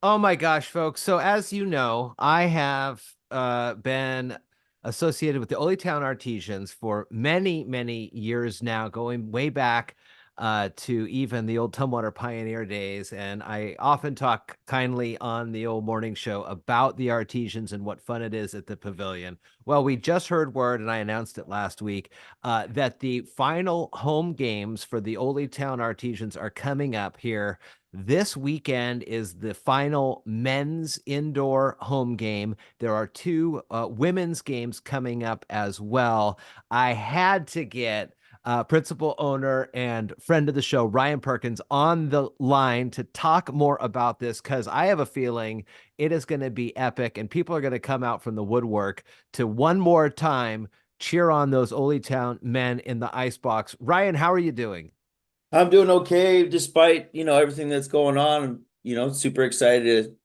Oh my gosh, folks. So as you know, I have been associated with the Oly Town Artesians for many, many years now, going way back to even the old Tumwater Pioneer days. And I often talk kindly on the old morning show about the Artesians and what fun it is at the Pavillion. Well, we just heard word, and I announced it last week, that the final home games for the Oly Town Artesians are coming up here. This weekend is the final men's indoor home game. There are two women's games coming up as well. I had to get principal owner and friend of the show, Ryan Perkins, on the line to talk more about this because I have a feeling it is going to be epic and people are going to come out from the woodwork to one more time cheer on those Oly Town men in the ice box. Ryan, how are you doing? I'm doing okay despite, everything that's going on. I'm, super excited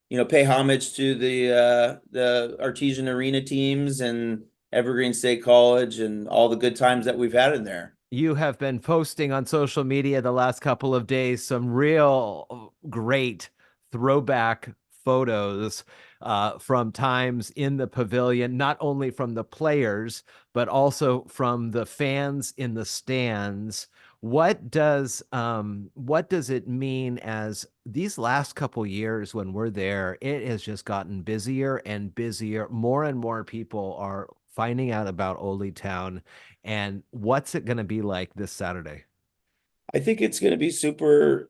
to, pay homage to the Artesian Arena teams and Evergreen State College and all the good times that we've had in there. You have been posting on social media the last couple of days some real great throwback photos from times in the pavilion, not only from the players, but also from the fans in the stands. What does it mean as these last couple years when we're there, it has just gotten busier and busier. More and more people are finding out about Oly Town, and what's it going to be like this Saturday? I think it's going to be super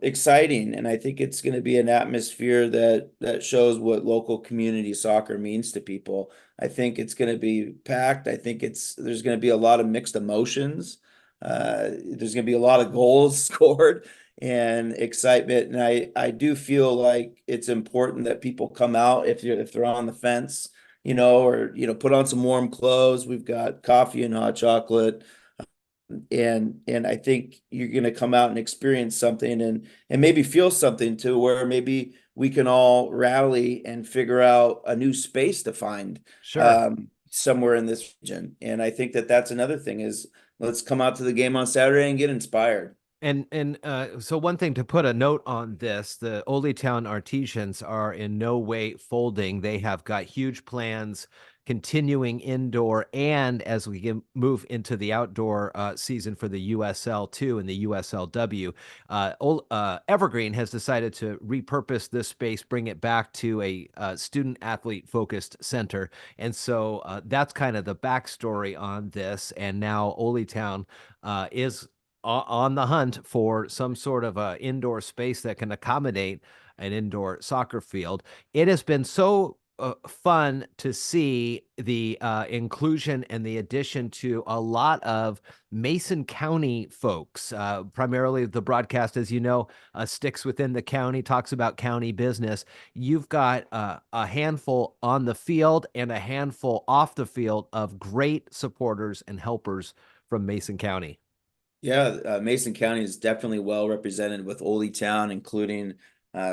exciting, and I think it's going to be an atmosphere that shows what local community soccer means to people. I think it's going to be packed. I think there's going to be a lot of mixed emotions. There's going to be a lot of goals scored and excitement, and I do feel like it's important that people come out if they're on the fence, or put on some warm clothes. We've got coffee and hot chocolate and I think you're going to come out and experience something and maybe feel something too, where maybe we can all rally and figure out a new space to find Sure. somewhere in this region. And I think that that's another thing is let's come out to the game on Saturday and get inspired. And so one thing to put a note on this, the Oly Town Artesians are in no way folding. They have got huge plans continuing indoor, and as we move into the outdoor season for the USL 2 and the USLW, Evergreen has decided to repurpose this space, bring it back to a student athlete focused center. And so that's kind of the backstory on this. And now Oly Town is on the hunt for some sort of a indoor space that can accommodate an indoor soccer field. It has been so fun to see the inclusion and the addition to a lot of Mason County folks. Primarily, the broadcast, as you know, sticks within the county, talks about county business. You've got a handful on the field and a handful off the field of great supporters and helpers from Mason County. Yeah, Mason County is definitely well represented with Oly Town, including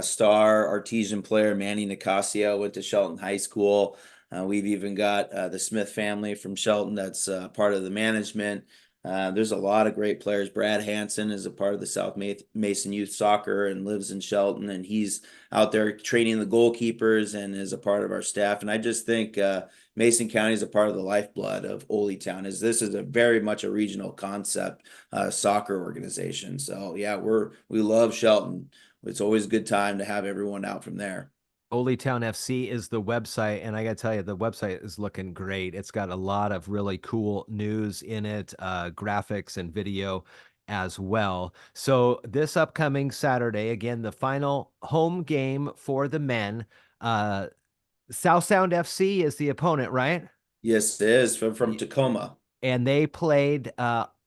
star artesian player Manny Nicasio went to Shelton High School. We've even got the Smith family from Shelton that's part of the management. There's a lot of great players. Brad Hansen is a part of the South Mason Youth Soccer and lives in Shelton, and he's out there training the goalkeepers and is a part of our staff. And I just think Mason County is a part of the lifeblood of Oly Town. Is this is a very much a regional concept soccer organization. So yeah, we love Shelton. It's always a good time to have everyone out from there. Oly Town FC is the website, and I gotta tell you, the website is looking great. It's got a lot of really cool news in it, graphics and video as well. So this upcoming Saturday, again, the final home game for the men. Uh, South Sound FC is the opponent, right? Yes, it is from Tacoma. And they played.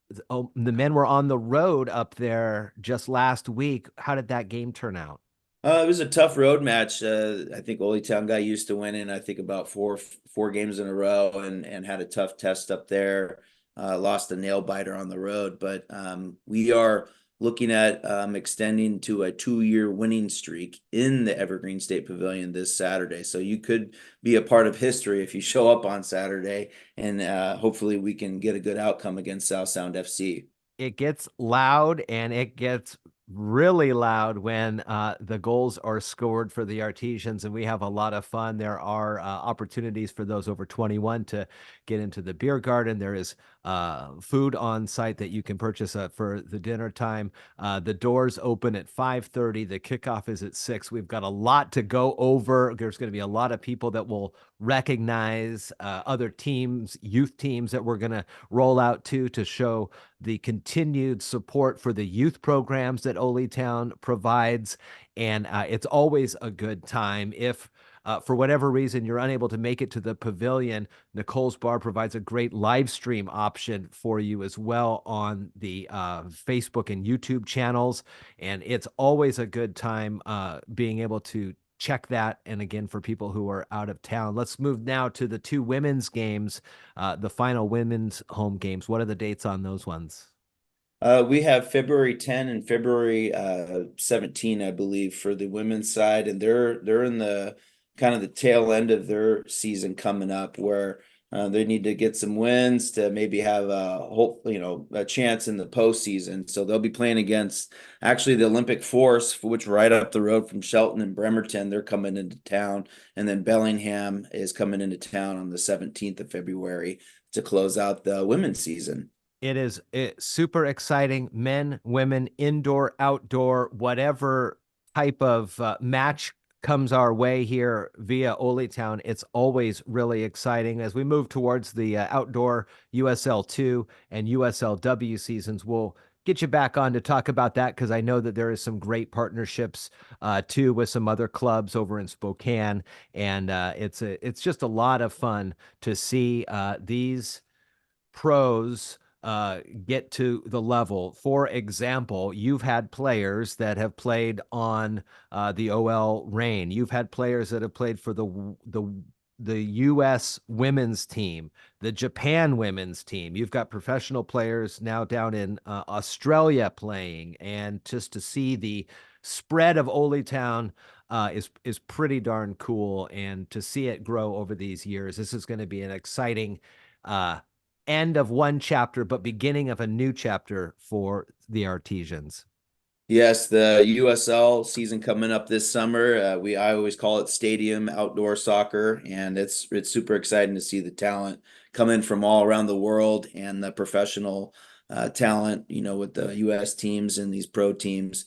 The men were on the road up there just last week. How did that game turn out? It was a tough road match. I think Oly Town got used to winning. I think about four games in a row, and had a tough test up there. Lost a nail biter on the road, but we are looking at extending to a 2-year winning streak in the Evergreen State Pavilion this Saturday. So you could be a part of history if you show up on Saturday, and hopefully we can get a good outcome against South Sound FC. It gets loud and it gets really loud when the goals are scored for the Artesians, and we have a lot of fun. There are opportunities for those over 21 to get into the beer garden. There is food on site that you can purchase for the dinner time. The doors open at 5:30. The kickoff is at 6. We've got a lot to go over. There's going to be a lot of people that will recognize other teams, youth teams that we're going to roll out to show the continued support for the youth programs that Oly Town provides. And it's always a good time. If for whatever reason you're unable to make it to the pavilion, Nicole's Bar provides a great live stream option for you as well on the Facebook and YouTube channels. And it's always a good time being able to check that. And again, for people who are out of town, let's move now to the two women's games, the final women's home games. What are the dates on those ones? We have February 10 and February 17, I believe, for the women's side, and they're in the kind of the tail end of their season coming up, where they need to get some wins to maybe have a whole, a chance in the postseason. So they'll be playing against actually the Olympic Force, which right up the road from Shelton and Bremerton. They're coming into town, and then Bellingham is coming into town on the 17th of February to close out the women's season. It's super exciting. Men, women, indoor, outdoor, whatever type of match comes our way here via Oly Town, it's always really exciting. As we move towards the outdoor USL2 and USLW seasons, we'll get you back on to talk about that, because I know that there is some great partnerships too with some other clubs over in Spokane, and it's just a lot of fun to see these pros get to the level. For example, you've had players that have played on the OL Reign. You've had players that have played for the U.S. women's team, the Japan women's team. You've got professional players now down in Australia playing, and just to see the spread of Oly Town is pretty darn cool, and to see it grow over these years. This is going to be an exciting end of one chapter, but beginning of a new chapter for the Artesians. Yes, the USL season coming up this summer. I always call it stadium outdoor soccer, and it's super exciting to see the talent come in from all around the world, and the professional talent, with the US teams and these pro teams.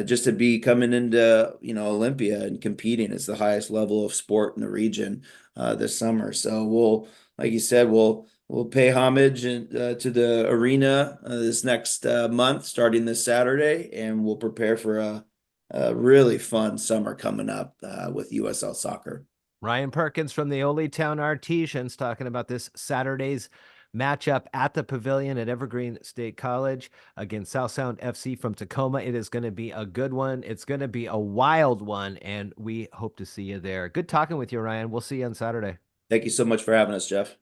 Just to be coming into, Olympia and competing. It's the highest level of sport in the region this summer. So like you said, we'll pay homage to the arena this next month, starting this Saturday, and we'll prepare for a really fun summer coming up with USL soccer. Ryan Perkins from the Oly Town Artesians talking about this Saturday's matchup at the Pavillion at Evergreen State College against South Sound FC from Tacoma. It is going to be a good one. It's going to be a wild one, and we hope to see you there. Good talking with you, Ryan. We'll see you on Saturday. Thank you so much for having us, Jeff.